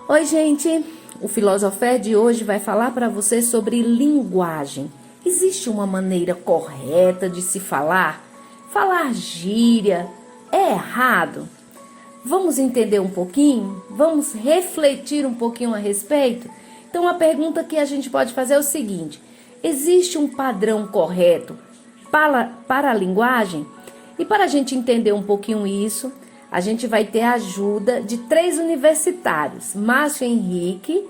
Oi, gente! O Filosofé de hoje vai falar para você sobre linguagem. Existe uma maneira correta de se falar? Falar gíria é errado? Vamos entender um pouquinho? Vamos refletir um pouquinho a respeito? Então, a pergunta que a gente pode fazer é o seguinte: existe um padrão correto para a linguagem? E para a gente entender um pouquinho isso, a gente vai ter a ajuda de 3 universitários: Márcio Henrique,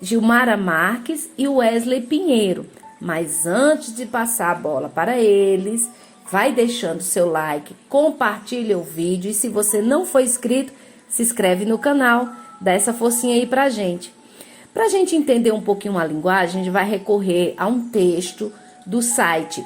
Gilmara Marques e Wesley Pinheiro. Mas antes de passar a bola para eles, vai deixando seu like, compartilha o vídeo e se você não for inscrito, se inscreve no canal, dá essa forcinha aí pra gente. Pra gente entender um pouquinho a linguagem, a gente vai recorrer a um texto do site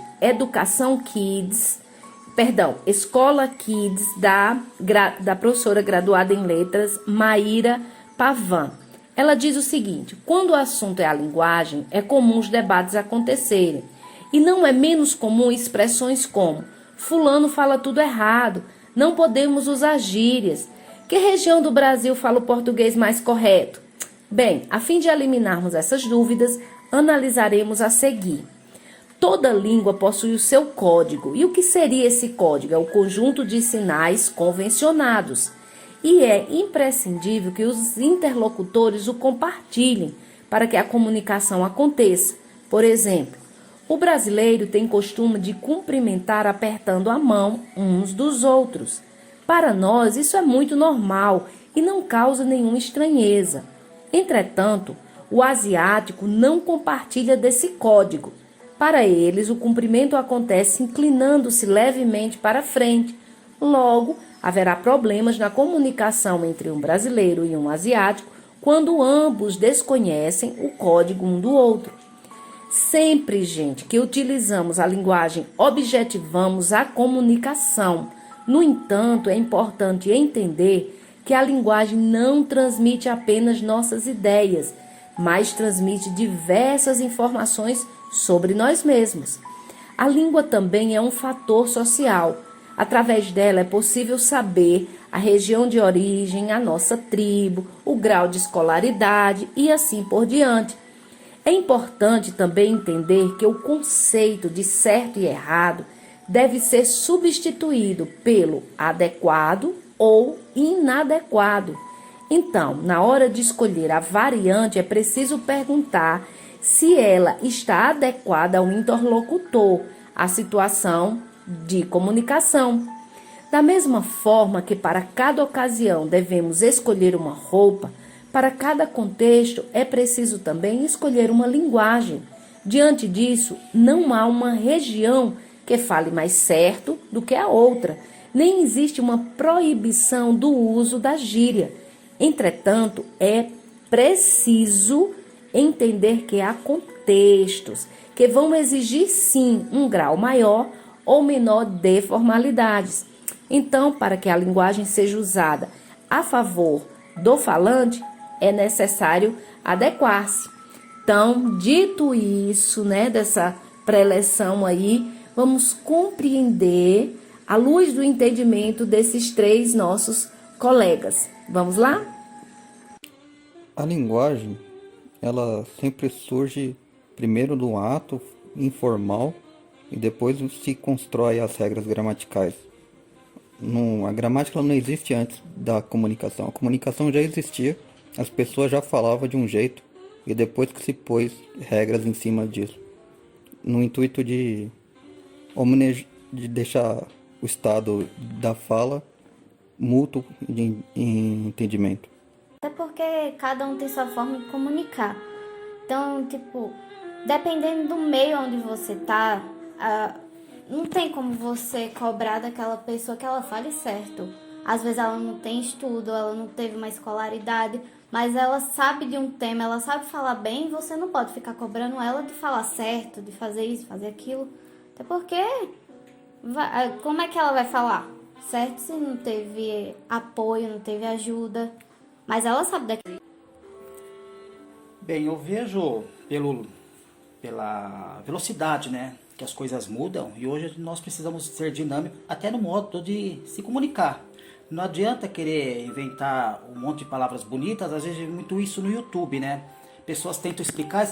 Escola Kids, da professora graduada em letras, Maíra Pavan. Ela diz o seguinte: quando o assunto é a linguagem, é comum os debates acontecerem. E não é menos comum expressões como fulano fala tudo errado, não podemos usar gírias. Que região do Brasil fala o português mais correto? Bem, a fim de eliminarmos essas dúvidas, analisaremos a seguir. Toda língua possui o seu código. E o que seria esse código? É o conjunto de sinais convencionados. E é imprescindível que os interlocutores o compartilhem para que a comunicação aconteça. Por exemplo, o brasileiro tem costume de cumprimentar apertando a mão uns dos outros. Para nós, isso é muito normal e não causa nenhuma estranheza. Entretanto, o asiático não compartilha desse código. Para eles, o cumprimento acontece inclinando-se levemente para frente. Logo, haverá problemas na comunicação entre um brasileiro e um asiático quando ambos desconhecem o código um do outro. Sempre, gente, que utilizamos a linguagem, objetivamos a comunicação. No entanto, é importante entender que a linguagem não transmite apenas nossas ideias, mas transmite diversas informações sobre nós mesmos. A língua também é um fator social. Através dela é possível saber a região de origem, a nossa tribo, o grau de escolaridade e assim por diante. É importante também entender que o conceito de certo e errado deve ser substituído pelo adequado ou inadequado. Então, na hora de escolher a variante, é preciso perguntar se ela está adequada ao interlocutor, à situação de comunicação. Da mesma forma que para cada ocasião devemos escolher uma roupa, para cada contexto é preciso também escolher uma linguagem. Diante disso, não há uma região que fale mais certo do que a outra, nem existe uma proibição do uso da gíria. Entretanto, é preciso entender que há contextos que vão exigir sim um grau maior ou menor de formalidades. Então, para que a linguagem seja usada a favor do falante, é necessário adequar-se. Então, dito isso, dessa preleção aí, vamos compreender à luz do entendimento desses 3 nossos colegas. Vamos lá? A linguagem, ela sempre surge primeiro do ato informal e depois se constrói as regras gramaticais. A gramática não existe antes da comunicação. A comunicação já existia, as pessoas já falavam de um jeito e depois que se pôs regras em cima disso, no intuito de deixar o estado da fala mútuo em entendimento. Até porque cada um tem sua forma de comunicar. Então, dependendo do meio onde você tá, não tem como você cobrar daquela pessoa que ela fale certo. Às vezes ela não tem estudo, ela não teve uma escolaridade, mas ela sabe de um tema, ela sabe falar bem, e você não pode ficar cobrando ela de falar certo, de fazer isso, fazer aquilo. Até porque, como é que ela vai falar certo se não teve apoio, não teve ajuda? Mas ela sabe daquilo. Bem, eu vejo pela velocidade, né, que as coisas mudam, e hoje nós precisamos ser dinâmicos até no modo de se comunicar. Não adianta querer inventar um monte de palavras bonitas, às vezes é muito isso no YouTube, né? Pessoas tentam explicar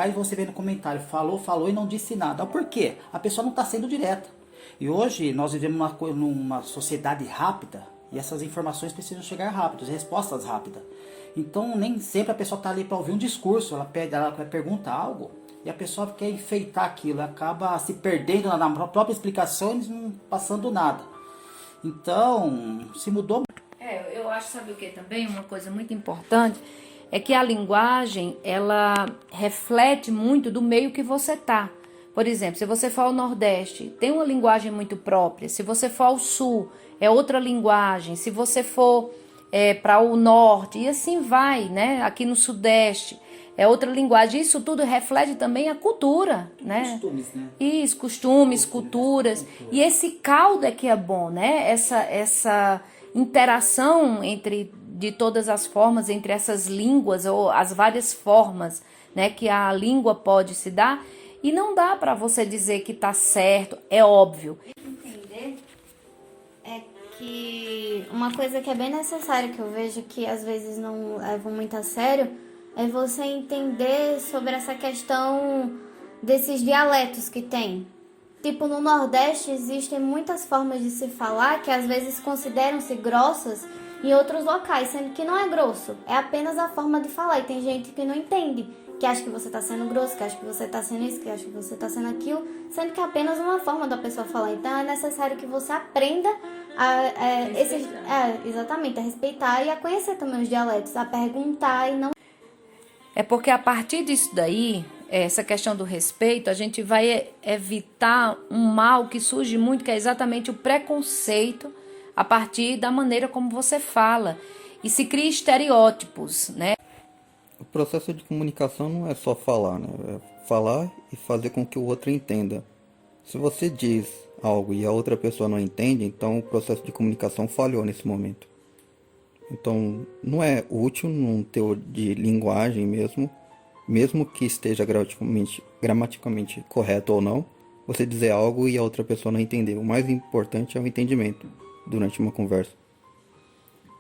e você vê no comentário, falou e não disse nada. Por quê? A pessoa não está sendo direta. E hoje nós vivemos numa sociedade rápida e essas informações precisam chegar rápido, respostas rápidas. Então nem sempre a pessoa está ali para ouvir um discurso, ela pergunta algo e a pessoa quer enfeitar aquilo, acaba se perdendo na própria explicação e não passando nada. Então, se mudou. Eu acho, sabe o que também? Uma coisa muito importante é que a linguagem, ela reflete muito do meio que você tá. Por exemplo, se você for ao Nordeste, tem uma linguagem muito própria. Se você for ao Sul, é outra linguagem. Se você for para o Norte, e assim vai, né? Aqui no Sudeste, é outra linguagem. Isso tudo reflete também a cultura, né? Costumes, né? Isso, costumes, culturas. E esse caldo é que é bom, né? Essa interação de todas as formas, entre essas línguas, ou as várias formas, né, que a língua pode se dar. E não dá para você dizer que tá certo, é óbvio. Entender é que uma coisa que é bem necessária, que eu vejo que às vezes não levam muito a sério, é você entender sobre essa questão desses dialetos que tem. Tipo, no Nordeste existem muitas formas de se falar que às vezes consideram-se grossas em outros locais, sendo que não é grosso, é apenas a forma de falar. E tem gente que não entende, que acha que você está sendo grosso, que acha que você está sendo isso, que acha que você está sendo aquilo, sendo que é apenas uma forma da pessoa falar. Então é necessário que você aprenda exatamente, a respeitar e a conhecer também os dialetos, a perguntar e não. É porque a partir disso daí, essa questão do respeito, a gente vai evitar um mal que surge muito, que é exatamente o preconceito a partir da maneira como você fala. E se cria estereótipos, né? O processo de comunicação não é só falar, né? É falar e fazer com que o outro entenda. Se você diz algo e a outra pessoa não entende, então o processo de comunicação falhou nesse momento. Então, não é útil num teor de linguagem mesmo que esteja gramaticalmente correto ou não, você dizer algo e a outra pessoa não entender. O mais importante é o entendimento durante uma conversa.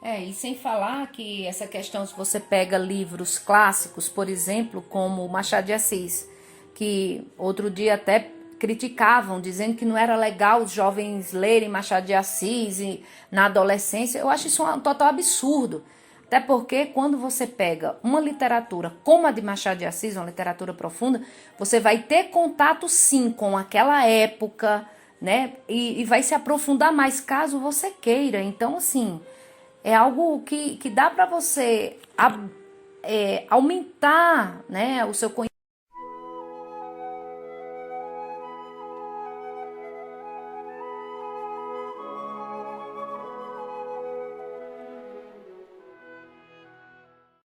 E sem falar que essa questão, se você pega livros clássicos, por exemplo, como Machado de Assis, que outro dia até criticavam, dizendo que não era legal os jovens lerem Machado de Assis na adolescência. Eu acho isso um total absurdo. Até porque quando você pega uma literatura como a de Machado de Assis, uma literatura profunda, você vai ter contato sim com aquela época, né? E vai se aprofundar mais caso você queira. Então, assim, é algo que dá para você aumentar, né, o seu conhecimento.